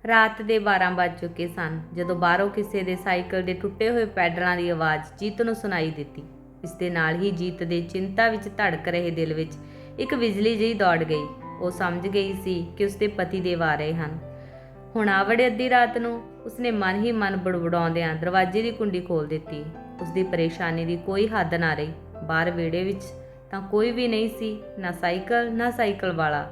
ਰਾਤ ਦੇ 12 ਵੱਜ ਚੁੱਕੇ ਸਨ ਜਦੋਂ ਬਾਹਰੋਂ ਕਿਸੇ ਦੇ ਸਾਈਕਲ ਦੇ ਟੁੱਟੇ ਹੋਏ ਪੈਡਲਾਂ ਦੀ ਆਵਾਜ਼ ਜੀਤ ਨੂੰ ਸੁਣਾਈ ਦਿੱਤੀ। ਇਸ ਦੇ ਨਾਲ ਹੀ ਜੀਤ ਦੇ ਚਿੰਤਾ ਵਿੱਚ ਧੜਕ ਰਹੇ ਦਿਲ ਵਿੱਚ ਇੱਕ ਬਿਜਲੀ ਜਿਹੀ ਦੌੜ ਗਈ। ਉਹ ਸਮਝ ਗਈ ਸੀ ਕਿ ਉਸਦੇ ਪਤੀ ਦੇਵ ਆ ਰਹੇ ਹਨ। ਹੁਣ ਆ ਵੜੇ ਅੱਧੀ ਰਾਤ ਨੂੰ ਉਸਨੇ ਮਨ ਹੀ ਮਨ ਬੜਬੜਾਉਂਦਿਆਂ ਦਰਵਾਜ਼ੇ ਦੀ ਕੁੰਡੀ ਖੋਲ੍ਹ ਦਿੱਤੀ। ਉਸਦੀ ਪਰੇਸ਼ਾਨੀ ਦੀ ਕੋਈ ਹੱਦ ਨਾ ਰਹੀ। ਬਾਹਰ ਵਿਹੜੇ ਵਿੱਚ ਤਾਂ ਕੋਈ ਵੀ ਨਹੀਂ ਸੀ, ਨਾ ਸਾਈਕਲ ਨਾ ਸਾਈਕਲ ਵਾਲਾ।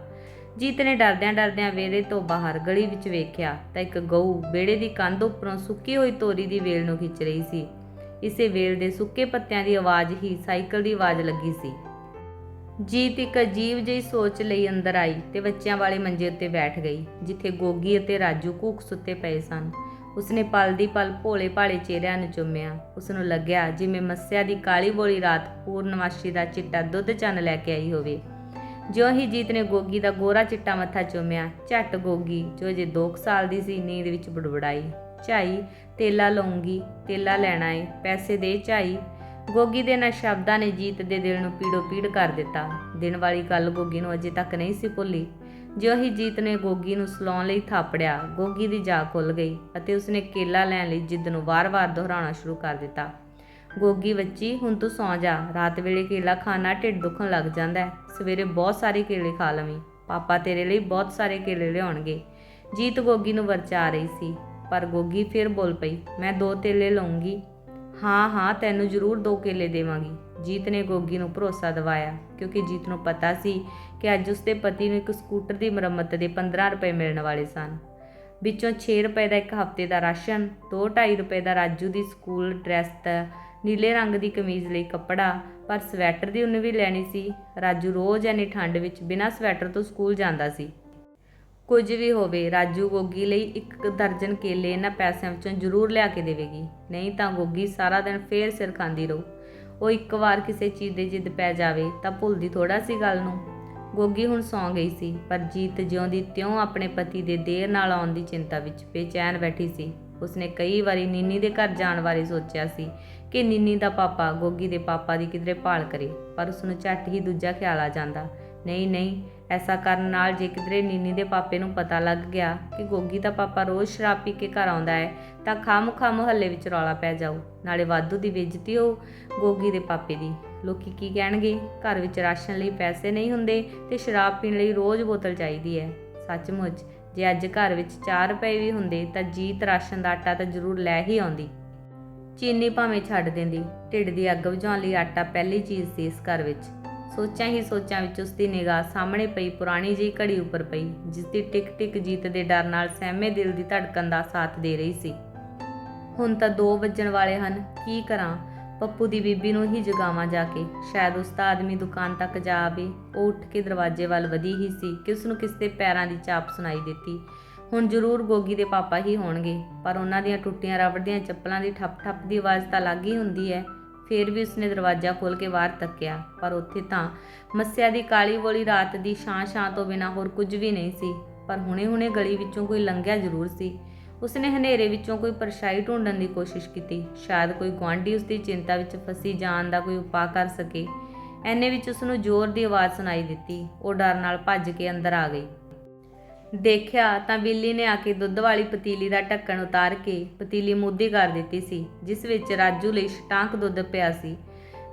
ਜੀਤ ਨੇ ਡਰਦਿਆਂ ਡਰਦਿਆਂ ਵਿਹੜੇ ਤੋਂ ਬਾਹਰ ਗਲੀ ਵਿੱਚ ਵੇਖਿਆ ਤਾਂ ਇੱਕ ਗਊ ਵਿਹੜੇ ਦੀ ਕੰਧ ਉੱਪਰੋਂ ਸੁੱਕੀ ਹੋਈ ਤੋਰੀ ਦੀ ਵੇਲ ਨੂੰ ਖਿੱਚ ਰਹੀ ਸੀ। ਇਸੇ ਵੇਲ ਦੇ ਸੁੱਕੇ ਪੱਤਿਆਂ ਦੀ ਆਵਾਜ਼ ਹੀ ਸਾਈਕਲ ਦੀ ਆਵਾਜ਼ ਲੱਗੀ ਸੀ। ਜੀਤ ਇੱਕ ਅਜੀਬ ਜਿਹੀ ਸੋਚ ਲਈ ਅੰਦਰ ਆਈ ਤੇ ਬੱਚਿਆਂ ਵਾਲੇ ਮੰਜੇ ਉੱਤੇ ਬੈਠ ਗਈ, ਜਿੱਥੇ ਗੋਗੀ ਅਤੇ ਰਾਜੂ ਘੂਕ ਸੁੱਤੇ ਪਏ ਸਨ। ਉਸਨੇ ਪਲ ਦੀ ਪਲ ਭੋਲੇ ਭਾਲੇ ਚਿਹਰਿਆਂ ਨੂੰ ਚੁੰਮਿਆ। ਉਸਨੂੰ ਲੱਗਿਆ ਜਿਵੇਂ ਮੱਸਿਆ ਦੀ ਕਾਲੀ ਬੋਲੀ ਰਾਤ ਪੂਰਨਮਾਸ਼ੀ ਦਾ ਚਿੱਟਾ ਦੁੱਧ ਚੰਨ ਲੈ ਕੇ ਆਈ ਹੋਵੇ। ਜਿਉਂ ਹੀ ਜੀਤ ਨੇ ਗੋਗੀ ਦਾ ਗੋਰਾ ਚਿੱਟਾ ਮੱਥਾ ਚੁੰਮਿਆ, ਝੱਟ ਗੋਗੀ ਜੋ ਅਜੇ 2 ਸਾਲ ਦੀ ਸੀ ਨੀਂਦ ਵਿੱਚ ਬੜਬੜਾਈ, ਝਾਈ ਤੇਲਾ ਲਊਂਗੀ, ਤੇਲਾ ਲੈਣਾ ਏ, ਪੈਸੇ ਦੇ ਝਾਈ। ਗੋਗੀ ਦੇ ਇਹਨਾਂ ਸ਼ਬਦਾਂ ਨੇ ਜੀਤ ਦੇ ਦਿਲ ਨੂੰ ਪੀੜੋ ਪੀੜ ਕਰ ਦਿੱਤਾ। ਦਿਨ ਵਾਲੀ ਗੱਲ ਗੋਗੀ ਨੂੰ ਅਜੇ ਤੱਕ ਨਹੀਂ ਸੀ ਭੁੱਲੀ। ਜਿਉਂ ਹੀ ਜੀਤ ਨੇ ਗੋਗੀ ਨੂੰ ਸਲਾਉਣ ਲਈ ਥਾਪੜਿਆ, ਗੋਗੀ ਦੀ ਜਾਗ ਖੁੱਲ੍ਹ ਗਈ ਅਤੇ ਉਸਨੇ ਕੇਲਾ ਲੈਣ ਲਈ ਜਿੱਦ ਨੂੰ ਵਾਰ-ਵਾਰ ਦੁਹਰਾਉਣਾ ਸ਼ੁਰੂ ਕਰ ਦਿੱਤਾ। ਗੋਗੀ ਬੱਚੀ, ਹੁਣ ਤੂੰ ਸੌਂ ਜਾ। ਰਾਤ ਵੇਲੇ ਕੇਲਾ ਖਾਣ ਨਾਲ ਢਿੱਡ ਦੁਖਣ ਲੱਗ ਜਾਂਦਾ ਹੈ। ਸਵੇਰੇ ਬਹੁਤ ਸਾਰੇ ਕੇਲੇ ਖਾ ਲਵੀਂ, ਪਾਪਾ ਤੇਰੇ ਲਈ ਬਹੁਤ ਸਾਰੇ ਕੇਲੇ ਲਿਆਉਣਗੇ। ਜੀਤ ਗੋਗੀ ਨੂੰ ਵਰਚਾ ਰਹੀ ਸੀ, ਪਰ ਗੋਗੀ ਫਿਰ ਬੋਲ ਪਈ, ਮੈਂ 2 ਕੇਲੇ ਲਊਂਗੀ। ਹਾਂ ਹਾਂ, ਤੈਨੂੰ ਜ਼ਰੂਰ 2 ਕੇਲੇ ਦੇਵਾਂਗੀ। ਜੀਤ ਨੇ ਗੋਗੀ ਨੂੰ ਭਰੋਸਾ ਦਿਵਾਇਆ, ਕਿਉਂਕਿ ਜੀਤ ਨੂੰ ਪਤਾ ਸੀ ਕਿ ਅੱਜ ਉਸਦੇ ਪਤੀ ਨੂੰ ਇੱਕ ਸਕੂਟਰ ਦੀ ਮੁਰੰਮਤ ਦੇ 15 ਰੁਪਏ ਮਿਲਣ ਵਾਲੇ ਸਨ। ਵਿੱਚੋਂ 6 ਰੁਪਏ ਦਾ ਇੱਕ ਹਫ਼ਤੇ ਦਾ ਰਾਸ਼ਨ, 2-2.5 ਰੁਪਏ ਦਾ ਰਾਜੂ ਦੀ ਸਕੂਲ ਡਰੈਸ ਦਾ ਨੀਲੇ ਰੰਗ ਦੀ ਕਮੀਜ਼ ਲਈ ਕੱਪੜਾ, ਪਰ ਸਵੈਟਰ ਦੀ ਉੱਨ ਵੀ ਲੈਣੀ ਸੀ। ਰਾਜੂ ਰੋਜ਼ ਇੰਨੀ ਠੰਡ ਵਿੱਚ ਬਿਨਾਂ ਸਵੈਟਰ ਤੋਂ ਸਕੂਲ ਜਾਂਦਾ ਸੀ। ਕੁਝ ਵੀ ਹੋਵੇ, ਰਾਜੂ ਗੋਗੀ ਲਈ 1 ਦਰਜਨ ਕੇਲੇ ਇਹਨਾਂ ਪੈਸਿਆਂ ਵਿੱਚੋਂ ਜ਼ਰੂਰ ਲਿਆ ਕੇ ਦੇਵੇਗੀ, ਨਹੀਂ ਤਾਂ ਗੋਗੀ ਸਾਰਾ ਦਿਨ ਫੇਰ ਸਿਰ ਖਾਂਦੀ ਰਹੂ। ਉਹ ਇੱਕ ਵਾਰ ਕਿਸੇ ਚੀਜ਼ ਦੀ ਜਿੱਦ ਪੈ ਜਾਵੇ ਤਾਂ ਭੁੱਲਦੀ ਥੋੜਾ ਸੀ ਗੱਲ ਨੂੰ। ਗੋਗੀ ਹੁਣ ਸੌਂ ਗਈ ਸੀ, ਪਰ ਜੀਤ ਜਿਉਂਦੀ ਤਿਉਂ ਆਪਣੇ ਪਤੀ ਦੇ ਦੇਰ ਨਾਲ ਆਉਣ ਦੀ ਚਿੰਤਾ ਵਿੱਚ ਬੇਚੈਨ ਬੈਠੀ ਸੀ। ਉਸਨੇ ਕਈ ਵਾਰੀ ਨੀਨੀ ਦੇ ਘਰ ਜਾਣ ਬਾਰੇ ਸੋਚਿਆ ਸੀ ਕਿ ਨੀਨੀ ਦਾ ਪਾਪਾ ਗੋਗੀ ਦੇ ਪਾਪਾ ਦੀ ਕਿਧਰੇ ਭਾਲ ਕਰੇ, ਪਰ ਉਸਨੂੰ ਝੱਟ ਹੀ ਦੂਜਾ ਖਿਆਲ ਆ ਜਾਂਦਾ, ਨਹੀਂ ਨਹੀਂ, ਐਸਾ ਕਰਨ ਨਾਲ ਜੇ ਕਿਧਰੇ ਨੀਨੀ ਦੇ ਪਾਪੇ ਨੂੰ ਪਤਾ ਲੱਗ ਗਿਆ ਕਿ ਗੋਗੀ ਦਾ ਪਾਪਾ ਰੋਜ਼ ਸ਼ਰਾਬ ਪੀ ਕੇ ਘਰ ਆਉਂਦਾ ਹੈ ਤਾਂ ਖਾਮ ਮੁਹੱਲੇ ਵਿੱਚ ਰੌਲਾ ਪੈ ਜਾਊ, ਨਾਲੇ ਵਾਧੂ ਦੀ ਬੇਇੱਜ਼ਤੀ ਹੋਊ ਗੋਗੀ ਦੇ ਪਾਪੇ ਦੀ। ਲੋਕੀ ਕੀ ਕਹਿਣਗੇ, ਘਰ ਵਿੱਚ ਰਾਸ਼ਨ ਲਈ ਪੈਸੇ ਨਹੀਂ ਹੁੰਦੇ ਤੇ ਸ਼ਰਾਬ ਪੀਣ ਲਈ ਰੋਜ਼ ਬੋਤਲ ਚਾਹੀਦੀ ਹੈ। ਸੱਚਮੁੱਚ ਜੇ ਅੱਜ ਘਰ ਵਿੱਚ 4 ਰੁਪਏ ਵੀ ਹੁੰਦੇ ਤਾਂ ਜੀਤ ਰਾਸ਼ਨ ਦਾ ਆਟਾ ਤਾਂ ਜ਼ਰੂਰ ਲੈ ਹੀ ਆਉਂਦੀ। ਚੀਨੀ ਭਾਵੇਂ ਛੱਡ ਦਿੰਦੀ, ਢਿੱਡ ਦੀ ਅੱਗ ਬੁਝਾਉਣ ਲਈ ਆਟਾ ਪਹਿਲੀ ਚੀਜ਼ ਸੀ ਇਸ ਘਰ ਵਿੱਚ। ਸੋਚਾਂ ਹੀ ਸੋਚਾਂ ਵਿੱਚ ਉਸਦੀ ਨਿਗਾਹ ਸਾਹਮਣੇ ਪਈ ਪੁਰਾਣੀ ਜਿਹੀ ਘੜੀ ਉੱਪਰ ਪਈ, ਜਿਸ ਦੀ ਟਿਕ ਟਿਕ ਜੀਤ ਦੇ ਡਰ ਨਾਲ ਸਹਿਮੇ ਦਿਲ ਦੀ ਧੜਕਣ ਦਾ ਸਾਥ ਦੇ ਰਹੀ ਸੀ। ਹੁਣ ਤਾਂ 2 ਵੱਜਣ ਵਾਲੇ ਹਨ, ਕੀ ਕਰਾਂ? ਪੱਪੂ ਦੀ ਬੀਬੀ ਨੂੰ ਹੀ ਜਗਾਵਾਂ ਜਾ ਕੇ, ਸ਼ਾਇਦ ਉਸਦਾ ਆਦਮੀ ਦੁਕਾਨ ਤੱਕ ਜਾ ਆਵੇ। ਉਹ ਉੱਠ ਕੇ ਦਰਵਾਜ਼ੇ ਵੱਲ ਵਧੀ ਹੀ ਸੀ ਕਿ ਉਸਨੂੰ ਕਿਸੇ ਦੇ ਪੈਰਾਂ ਦੀ ਚਾਪ ਸੁਣਾਈ ਦਿੱਤੀ। ਹੁਣ ਜ਼ਰੂਰ ਗੋਗੀ ਦੇ ਪਾਪਾ ਹੀ ਹੋਣਗੇ, ਪਰ ਉਹਨਾਂ ਦੀਆਂ ਟੁੱਟੀਆਂ ਰਬੜ ਦੀਆਂ ਚੱਪਲਾਂ ਦੀ ਠੱਪ-ਠੱਪ ਦੀ ਆਵਾਜ਼ ਤਾਂ ਲੱਗ ਹੀ ਹੁੰਦੀ ਹੈ। ਫਿਰ ਵੀ ਉਸਨੇ ਦਰਵਾਜ਼ਾ ਖੋਲ੍ਹ ਕੇ ਬਾਹਰ ਤੱਕਿਆ, ਪਰ ਉੱਥੇ ਤਾਂ ਮੱਸਿਆ ਦੀ ਕਾਲੀ ਬੋਲੀ ਰਾਤ ਦੀ ਛਾਂ ਤੋਂ ਬਿਨਾਂ ਹੋਰ ਕੁਝ ਵੀ ਨਹੀਂ ਸੀ। ਪਰ ਹੁਣੇ ਗਲੀ ਵਿੱਚੋਂ ਕੋਈ ਲੰਘਿਆ ਜ਼ਰੂਰ ਸੀ। ਉਸਨੇ ਹਨੇਰੇ ਵਿੱਚੋਂ ਕੋਈ ਪਰਛਾਈ ਢੂੰਡਣ ਦੀ ਕੋਸ਼ਿਸ਼ ਕੀਤੀ, ਸ਼ਾਇਦ ਕੋਈ ਗੁਆਂਢੀ ਉਸਦੀ ਚਿੰਤਾ ਵਿੱਚ ਫਸੀ ਜਾਣ ਦਾ ਕੋਈ ਉਪਾਅ ਕਰ ਸਕੇ। ਐਨੇ ਵਿੱਚ ਉਸਨੂੰ ਜ਼ੋਰ ਦੀ ਆਵਾਜ਼ ਸੁਣਾਈ ਦਿੱਤੀ। ਉਹ ਡਰ ਨਾਲ ਭੱਜ ਕੇ ਅੰਦਰ ਆ ਗਈ। ਦੇਖਿਆ ਤਾਂ ਬਿੱਲੀ ਨੇ ਆ ਕੇ ਦੁੱਧ ਵਾਲੀ ਪਤੀਲੀ ਦਾ ਢੱਕਣ ਉਤਾਰ ਕੇ ਪਤੀਲੀ ਮੁੱਧੀ ਕਰ ਦਿੱਤੀ ਸੀ, ਜਿਸ ਵਿੱਚ ਰਾਜੂ ਲਈ ਛਟਾਂਕ ਦੁੱਧ ਪਿਆ ਸੀ।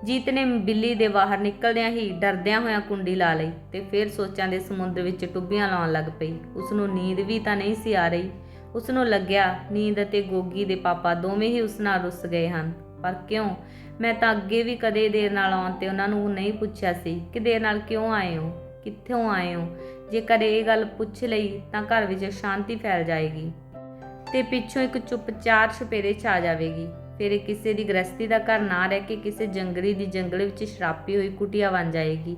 ਜੀਤ ਨੇ ਬਿੱਲੀ ਦੇ ਬਾਹਰ ਨਿਕਲਦਿਆਂ ਹੀ ਡਰਦਿਆਂ ਹੋਇਆਂ ਕੁੰਡੀ ਲਾ ਲਈ ਤੇ ਫਿਰ ਸੋਚਾਂ ਦੇ ਸਮੁੰਦਰ ਵਿੱਚ ਟੁੱਬੀਆਂ ਲਾਉਣ ਲੱਗ ਪਈ। ਉਸਨੂੰ ਨੀਂਦ ਵੀ ਤਾਂ ਨਹੀਂ ਸੀ ਆ ਰਹੀ। ਉਸਨੂੰ ਲੱਗਿਆ ਨੀਂਦ ਅਤੇ ਗੋਗੀ ਦੇ ਪਾਪਾ ਦੋਵੇਂ ਹੀ ਉਸ ਨਾਲ ਰੁੱਸ ਗਏ ਹਨ। ਪਰ ਕਿਉਂ? ਮੈਂ ਤਾਂ ਅੱਗੇ ਵੀ ਕਦੇ ਦੇਰ ਨਾਲ ਆਉਣ ਤੇ ਉਹਨਾਂ ਨੂੰ ਨਹੀਂ ਪੁੱਛਿਆ ਸੀ ਕਿ ਦੇਰ ਨਾਲ ਕਿਉਂ ਆਏ ਹੋ, ਕਿੱਥੋਂ ਆਏ ਹੋ। ਜੇਕਰ ਇਹ ਗੱਲ ਪੁੱਛ ਲਈ ਤਾਂ ਘਰ ਵਿੱਚ ਸ਼ਾਂਤੀ ਫੈਲ ਜਾਏਗੀ ਤੇ ਪਿੱਛੋਂ ਇੱਕ ਚੁੱਪ 4 ਛਪੇਰੇ ਛਾ ਜਾਵੇਗੀ। ਫਿਰ ਇਹ ਕਿਸੇ ਦੀ ਗ੍ਰਸਤੀ ਦਾ ਘਰ ਨਾ ਰਹਿ ਕੇ ਕਿਸੇ ਜੰਗਲੀ ਦੀ ਜੰਗਲ ਵਿੱਚ ਸ਼ਰਾਬੀ ਹੋਈ ਕੁਟੀਆ ਬਣ ਜਾਏਗੀ।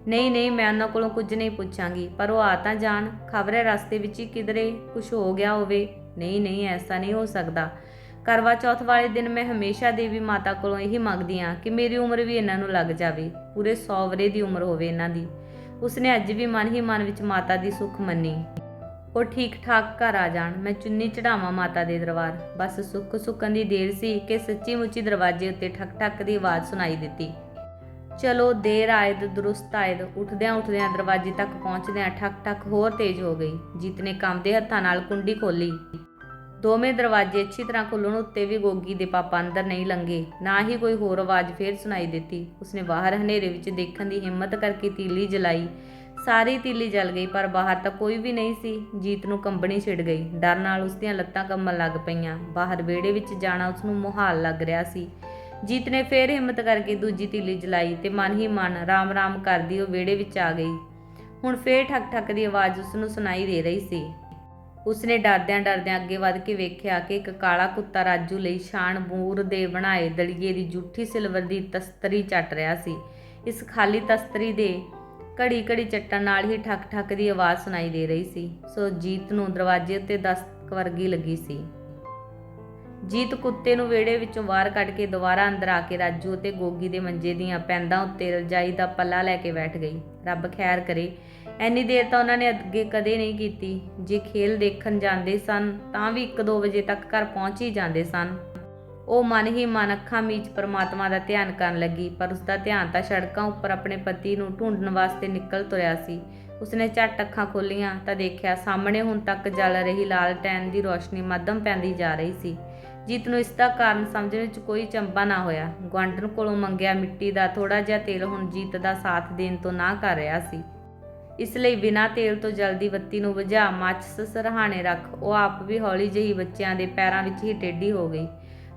ਨਹੀਂ, ਮੈਂ ਉਹਨਾਂ ਕੋਲੋਂ ਕੁਝ ਨਹੀਂ ਪੁੱਛਾਂਗੀ, ਪਰ ਉਹ ਆ ਤਾਂ ਜਾਣ। ਖਬਰੇ ਰਸਤੇ ਵਿੱਚ ਹੀ ਕਿਧਰੇ ਕੁਝ ਹੋ ਗਿਆ ਹੋਵੇ। ਨਹੀਂ, ਐਸਾ ਨਹੀਂ ਹੋ ਸਕਦਾ। ਕਰਵਾ ਚੌਥ ਵਾਲੇ ਦਿਨ ਮੈਂ ਹਮੇਸ਼ਾ ਦੇਵੀ ਮਾਤਾ ਕੋਲੋਂ ਇਹੀ ਮੰਗਦੀ ਹਾਂ ਕਿ ਮੇਰੀ ਉਮਰ ਵੀ ਇਹਨਾਂ ਨੂੰ ਲੱਗ ਜਾਵੇ, ਪੂਰੇ 100 ਵਰ੍ਹੇ ਦੀ ਉਮਰ ਹੋਵੇ ਇਹਨਾਂ ਦੀ। ਉਸਨੇ ਅੱਜ ਵੀ ਮਨ ਹੀ ਮਨ ਵਿੱਚ ਮਾਤਾ ਦੀ ਸੁੱਖ ਮੰਨੀ। ਉਹ ਠੀਕ ਠਾਕ ਘਰ ਆ ਜਾਣ, ਮੈਂ ਚੁੰਨੀ ਚੜਾਵਾਂ ਮਾਤਾ ਦੇ ਦਰਬਾਰ। ਬਸ ਸੁੱਕਣ ਦੀ ਦੇਰ ਸੀ ਕਿ ਸੱਚੀ ਮੁੱਚੀ ਦਰਵਾਜ਼ੇ ਉੱਤੇ ਠਕ ਠਕ ਦੀ ਆਵਾਜ਼ ਸੁਣਾਈ ਦਿੱਤੀ। ਚਲੋ ਦੇਰ ਆਇਦ ਦੁਰੁਸਤ ਆਇਦ। ਉੱਠਦਿਆਂ ਉੱਠਦਿਆਂ ਦਰਵਾਜ਼ੇ ਤੱਕ ਪਹੁੰਚਦਿਆਂ ਠੱਕ ਠੱਕ ਹੋਰ ਤੇਜ਼ ਹੋ ਗਈ। ਜੀਤ ਨੇ ਕੰਬਦੇ ਹੱਥਾਂ ਨਾਲ ਕੁੰਡੀ ਖੋਲੀ। ਦੋਵੇਂ ਦਰਵਾਜ਼ੇ ਅੱਛੀ ਤਰ੍ਹਾਂ ਖੁੱਲ੍ਹਣ ਉੱਤੇ ਵੀ ਗੋਗੀ ਦੇ ਪਾਪਾ ਅੰਦਰ ਨਹੀਂ ਲੰਘੇ। ਨਾ ਹੀ ਕੋਈ ਹੋਰ ਆਵਾਜ਼ ਫੇਰ ਸੁਣਾਈ ਦਿੱਤੀ। ਉਸਨੇ ਬਾਹਰ ਹਨੇਰੇ ਵਿੱਚ ਦੇਖਣ ਦੀ ਹਿੰਮਤ ਕਰਕੇ ਤੀਲੀ ਜਲਾਈ। ਸਾਰੀ ਤੀਲੀ ਜਲ ਗਈ, ਪਰ ਬਾਹਰ ਤਾਂ ਕੋਈ ਵੀ ਨਹੀਂ ਸੀ। ਜੀਤ ਨੂੰ ਕੰਬਣੀ ਛਿੜ ਗਈ। ਡਰ ਨਾਲ ਉਸਦੀਆਂ ਲੱਤਾਂ ਕੰਬਣ ਲੱਗ ਪਈਆਂ। ਬਾਹਰ ਵਿਹੜੇ ਵਿੱਚ ਜਾਣਾ ਉਸਨੂੰ ਮੁਹਾਲ ਲੱਗ ਰਿਹਾ ਸੀ। ਜੀਤ ਨੇ ਫੇਰ ਹਿੰਮਤ ਕਰਕੇ ਦੂਜੀ ਤੀਲੀ ਜਲਾਈ ਤੇ ਮਨ ਹੀ ਮਨ ਰਾਮ ਰਾਮ ਕਰਦੀ ਉਹ ਵਿਹੜੇ ਵਿੱਚ ਆ ਗਈ। ਹੁਣ ਫੇਰ ਠੱਕ ਠੱਕ ਦੀ ਆਵਾਜ਼ ਉਸਨੂੰ ਸੁਣਾਈ ਦੇ ਰਹੀ ਸੀ। ਉਸਨੇ ਡਰਦਿਆਂ ਡਰਦਿਆਂ ਅੱਗੇ ਵੱਧ ਕੇ ਵੇਖਿਆ ਕਿ ਇੱਕ ਕਾਲਾ ਕੁੱਤਾ ਰਾਜੂ ਲਈ ਸ਼ਾਨ ਬੂਰ ਦੇ ਬਣਾਏ ਦਲੀਏ ਦੀ ਜੂਠੀ ਸਿਲਵਰ ਦੀ ਤਸਤਰੀ ਚੱਟ ਰਿਹਾ ਸੀ। ਇਸ ਖਾਲੀ ਤਸਤਰੀ ਦੇ ਘੜੀ ਘੜੀ ਚੱਟਣ ਨਾਲ ਹੀ ਠੱਕ ਠੱਕ ਦੀ ਆਵਾਜ਼ ਸੁਣਾਈ ਦੇ ਰਹੀ ਸੀ। ਸੋ ਜੀਤ ਨੂੰ ਦਰਵਾਜ਼ੇ ਉੱਤੇ ਦਸਤਕ ਵਰਗੀ ਲੱਗੀ ਸੀ। ਜੀਤ ਕੁੱਤੇ ਨੂੰ ਵਿਹੜੇ ਵਿੱਚੋਂ ਬਾਹਰ ਕੱਢ ਕੇ ਦੁਬਾਰਾ ਅੰਦਰ ਆ ਕੇ ਰਾਜੂ ਅਤੇ ਗੋਗੀ ਦੇ ਮੰਜੇ ਦੀਆਂ ਪੈਂਦਾਂ ਉੱਤੇ ਰਜਾਈ ਦਾ ਪੱਲਾ ਲੈ ਕੇ ਬੈਠ ਗਈ। ਰੱਬ ਖੈਰ ਕਰੇ, ਐਨੀ ਦੇਰ ਤਾਂ ਉਹਨਾਂ ਨੇ ਅੱਗੇ ਕਦੇ ਨਹੀਂ ਕੀਤੀ। ਜੇ ਖੇਲ ਦੇਖਣ ਜਾਂਦੇ ਸਨ ਤਾਂ ਵੀ 1-2 ਵਜੇ ਤੱਕ ਘਰ ਪਹੁੰਚ ਹੀ ਜਾਂਦੇ ਸਨ। ਉਹ ਮਨ ਹੀ ਮਨ ਅੱਖਾਂ ਮੀਚ ਪਰਮਾਤਮਾ ਦਾ ਧਿਆਨ ਕਰਨ ਲੱਗੀ, ਪਰ ਉਸਦਾ ਧਿਆਨ ਤਾਂ ਸੜਕਾਂ ਉੱਪਰ ਆਪਣੇ ਪਤੀ ਨੂੰ ਢੂੰਡਣ ਵਾਸਤੇ ਨਿਕਲ ਤੁਰਿਆ ਸੀ। ਉਸਨੇ ਝੱਟ ਅੱਖਾਂ ਖੋਲ੍ਹੀਆਂ ਤਾਂ ਦੇਖਿਆ ਸਾਹਮਣੇ ਹੁਣ ਤੱਕ ਜਲ ਰਹੀ ਲਾਲਟੈਨ ਦੀ ਰੋਸ਼ਨੀ ਮੱਧਮ ਪੈਂਦੀ ਜਾ ਰਹੀ ਸੀ। ਜੀਤ ਨੂੰ ਇਸ ਦਾ ਕਾਰਨ ਸਮਝਣ ਵਿੱਚ ਕੋਈ ਚੰਬਾ ਨਾ ਹੋਇਆ। ਗੁਆਂਢਣ ਕੋਲੋਂ ਮੰਗਿਆ ਮਿੱਟੀ ਦਾ ਥੋੜ੍ਹਾ ਜਿਹਾ ਤੇਲ ਹੁਣ ਜੀਤ ਦਾ ਸਾਥ ਦੇਣ ਤੋਂ ਨਾ ਕਰ ਰਿਹਾ ਸੀ। ਇਸ ਲਈ ਬਿਨਾਂ ਤੇਲ ਤੋਂ ਜਲਦੀ ਬੱਤੀ ਨੂੰ ਬੁਝਾ ਮਾਚਿਸ ਸਰਹਾਣੇ ਰੱਖ ਉਹ ਆਪ ਵੀ ਹੌਲੀ ਜਿਹੀ ਬੱਚਿਆਂ ਦੇ ਪੈਰਾਂ ਵਿੱਚ ਹੀ ਟੇਢੀ ਹੋ ਗਈ।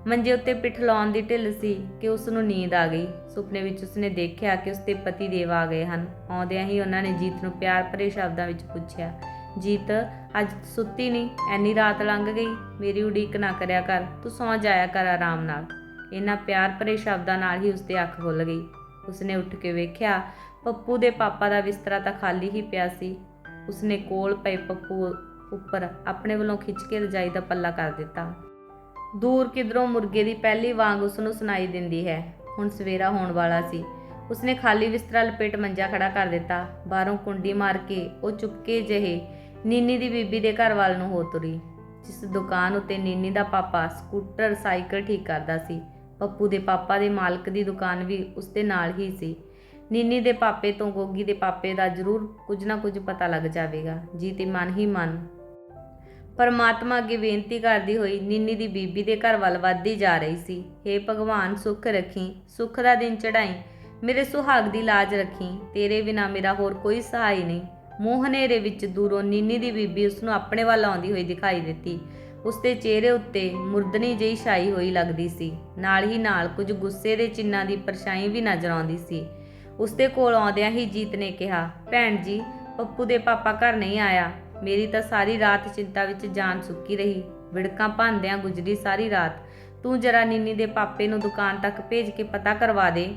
ਮੰਜੇ ਉੱਤੇ ਪਿੱਠ ਲਾਉਣ ਦੀ ਢਿੱਲ ਸੀ ਕਿ ਉਸ ਨੂੰ ਨੀਂਦ ਆ ਗਈ। ਸੁਪਨੇ ਵਿੱਚ ਉਸਨੇ ਦੇਖਿਆ ਕਿ ਉਸਦੇ ਪਤੀ ਦੇਵ ਆ ਗਏ ਹਨ। ਆਉਂਦਿਆਂ ਹੀ ਉਹਨਾਂ ਨੇ ਜੀਤ ਨੂੰ ਪਿਆਰ ਭਰੇ ਸ਼ਬਦਾਂ ਵਿੱਚ ਪੁੱਛਿਆ, ਜੀਤ ਅੱਜ ਸੁੱਤੀ ਨਹੀਂ? ਐਨੀ ਰਾਤ ਲੰਘ ਗਈ, ਮੇਰੀ ਉਡੀਕ ਨਾ ਕਰਿਆ ਕਰ, ਤੂੰ ਸੌਂ ਜਾਇਆ ਕਰ ਆਰਾਮ ਨਾਲ। ਇਹਨਾਂ ਪਿਆਰ ਭਰੇ ਸ਼ਬਦਾਂ ਨਾਲ ਹੀ ਉਸਦੀ ਅੱਖ ਖੁੱਲ੍ਹ ਗਈ। ਉਸਨੇ ਉੱਠ ਕੇ ਵੇਖਿਆ ਪੱਪੂ ਦੇ ਪਾਪਾ ਦਾ ਬਿਸਤਰਾ ਤਾਂ ਖਾਲੀ ਹੀ ਪਿਆ ਸੀ। ਉਸਨੇ ਕੋਲ ਪਏ ਪੱਪੂ ਉੱਪਰ ਆਪਣੇ ਵੱਲੋਂ ਖਿੱਚ ਕੇ ਰਜਾਈ ਦਾ ਪੱਲਾ ਕਰ ਦਿੱਤਾ। ਦੂਰ ਕਿਧਰੋਂ ਮੁਰਗੇ ਦੀ ਪਹਿਲੀ ਵਾਂਗ ਉਸਨੂੰ ਸੁਣਾਈ ਦਿੰਦੀ ਹੈ। ਹੁਣ ਸਵੇਰਾ ਹੋਣ ਵਾਲਾ ਸੀ। ਉਸਨੇ ਖਾਲੀ ਬਿਸਤਰਾ ਲਪੇਟ ਮੰਜਾ ਖੜਾ ਕਰ ਦਿੱਤਾ। ਬਾਹਰੋਂ ਕੁੰਡੀ ਮਾਰ ਕੇ ਉਹ ਚੁੱਪਕੇ ਜਿਹੇ ਨੀਨੀ ਦੀ ਬੀਬੀ ਦੇ ਘਰ ਵੱਲ ਨੂੰ ਹੋ ਤੁਰੀ, ਜਿਸ ਦੁਕਾਨ ਉੱਤੇ ਨੀਨੀ ਦਾ ਪਾਪਾ ਸਕੂਟਰ ਸਾਈਕਲ ਠੀਕ ਕਰਦਾ ਸੀ। ਪੱਪੂ ਦੇ ਪਾਪਾ ਦੇ ਮਾਲਕ ਦੀ ਦੁਕਾਨ ਵੀ ਉਸਦੇ ਨਾਲ ਹੀ ਸੀ। ਨੀਨੀ ਦੇ ਪਾਪੇ ਤੋਂ ਗੋਗੀ ਦੇ ਪਾਪੇ ਦਾ ਜ਼ਰੂਰ ਕੁਝ ਨਾ ਕੁਝ ਪਤਾ ਲੱਗ ਜਾਵੇਗਾ। ਜੀਤ ਮਨ ਹੀ ਮਨ ਪਰਮਾਤਮਾ ਅੱਗੇ ਬੇਨਤੀ ਕਰਦੀ ਹੋਈ ਨੀਨੀ ਦੀ ਬੀਬੀ ਦੇ ਘਰ ਵੱਲ ਵੱਧਦੀ ਜਾ ਰਹੀ ਸੀ। ਹੇ ਭਗਵਾਨ, ਸੁੱਖ ਰੱਖੀ, ਸੁੱਖ ਦਾ ਦਿਨ ਚੜ੍ਹਾਈ, ਮੇਰੇ ਸੁਹਾਗ ਦੀ ਲਾਜ ਰੱਖੀ, ਤੇਰੇ ਬਿਨਾਂ ਮੇਰਾ ਹੋਰ ਕੋਈ ਸਹਾਈ ਨਹੀਂ। ਮੂੰਹ ਹਨੇਰੇ ਵਿੱਚ ਦੂਰੋਂ ਨੀਨੀ ਦੀ ਬੀਬੀ ਉਸਨੂੰ ਆਪਣੇ ਵੱਲ ਆਉਂਦੀ ਹੋਈ ਦਿਖਾਈ ਦਿੱਤੀ। ਉਸਦੇ ਚਿਹਰੇ ਉੱਤੇ ਮੁਰਦਨੀ ਜਿਹੀ ਛਾਈ ਹੋਈ ਲੱਗਦੀ ਸੀ। ਨਾਲ ਹੀ ਨਾਲ ਕੁਝ ਗੁੱਸੇ ਦੇ ਚਿੰਨ੍ਹਾਂ ਦੀ ਪਰਛਾਈ ਵੀ ਨਜ਼ਰ ਆਉਂਦੀ ਸੀ। ਉਸਦੇ ਕੋਲ ਆਉਂਦਿਆਂ ਹੀ ਜੀਤ ਨੇ ਕਿਹਾ, ਭੈਣ ਜੀ, ਪੱਪੂ ਦੇ ਪਾਪਾ ਘਰ ਨਹੀਂ ਆਇਆ। ਮੇਰੀ ਤਾਂ ਸਾਰੀ ਰਾਤ ਚਿੰਤਾ ਵਿੱਚ ਜਾਨ ਸੁੱਕੀ ਰਹੀ। ਵਿੜਕਾਂ ਭੰਨਦਿਆਂ ਗੁਜ਼ਰੀ ਸਾਰੀ ਰਾਤ। ਤੂੰ ਜਰਾ ਨੀਨੀ ਦੇ ਪਾਪੇ ਨੂੰ ਦੁਕਾਨ ਤੱਕ ਭੇਜ ਕੇ ਪਤਾ ਕਰਵਾ ਦੇ।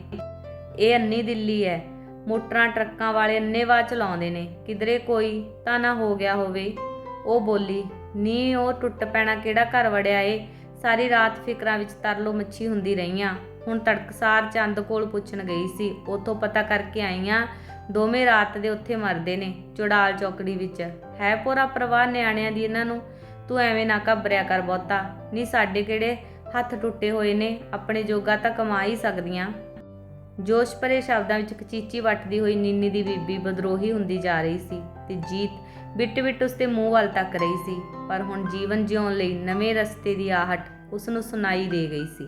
ਇਹ ਅੰਨੀ ਦਿੱਲੀ ਹੈ, ਮੋਟਰਾਂ ਟਰੱਕਾਂ ਵਾਲੇ ਅੰਨੇਵਾਹ ਚਲਾਉਂਦੇ ਨੇ, ਕਿਧਰੇ ਕੋਈ ਤਾਂ ਨਾ ਹੋ ਗਿਆ ਹੋਵੇ। ਉਹ ਬੋਲੀ, ਨੀ ਉਹ ਟੁੱਟ ਪੈਣਾ ਕਿਹੜਾ ਘਰ ਵੜਿਆ ਏ। ਸਾਰੀ ਰਾਤ ਫਿਕਰਾਂ ਵਿੱਚ ਤਰਲੋ ਮੱਛੀ ਹੁੰਦੀ ਰਹੀਆਂ। ਹੁਣ ਤੜਕਸਾਰ ਚੰਦ ਕੋਲ ਪੁੱਛਣ ਗਈ ਸੀ, ਉੱਥੋਂ ਪਤਾ ਕਰਕੇ ਆਈਆਂ। ਦੋਵੇਂ ਰਾਤ ਦੇ ਉੱਥੇ ਮਰਦੇ ਨੇ, ਚੁੜਾਲ ਚੌਕੜੀ ਵਿੱਚ। ਹੈ ਪੂਰਾ ਪਰਵਾਹ ਨਿਆਣਿਆਂ ਦੀ ਇਹਨਾਂ ਨੂੰ। ਤੂੰ ਐਵੇਂ ਨਾ ਘਬਰਿਆ ਕਰ ਬਹੁਤਾ। ਨਹੀਂ ਸਾਡੇ ਕਿਹੜੇ ਹੱਥ ਟੁੱਟੇ ਹੋਏ ਨੇ, ਆਪਣੇ ਜੋਗਾ ਤਾਂ ਕਮਾ ਹੀ ਸਕਦੀਆਂ। ਜੋਸ਼ ਭਰੇ ਸ਼ਬਦਾਂ ਵਿੱਚ ਕਚੀਚੀ ਵੱਟਦੀ ਹੋਈ ਨੀਨੀ ਦੀ ਬੀਬੀ ਬਦਰੋਹੀ ਹੁੰਦੀ ਜਾ ਰਹੀ ਸੀ ਤੇ ਜੀਤ ਬਿੱਟ ਬਿੱਟ ਉਸਦੇ ਮੂੰਹ ਵੱਲ ਤੱਕ ਰਹੀ ਸੀ। ਪਰ ਹੁਣ ਜੀਵਨ ਜਿਉਣ ਲਈ ਨਵੇਂ ਰਸਤੇ ਦੀ ਆਹਟ ਉਸਨੂੰ ਸੁਣਾਈ ਦੇ ਗਈ ਸੀ।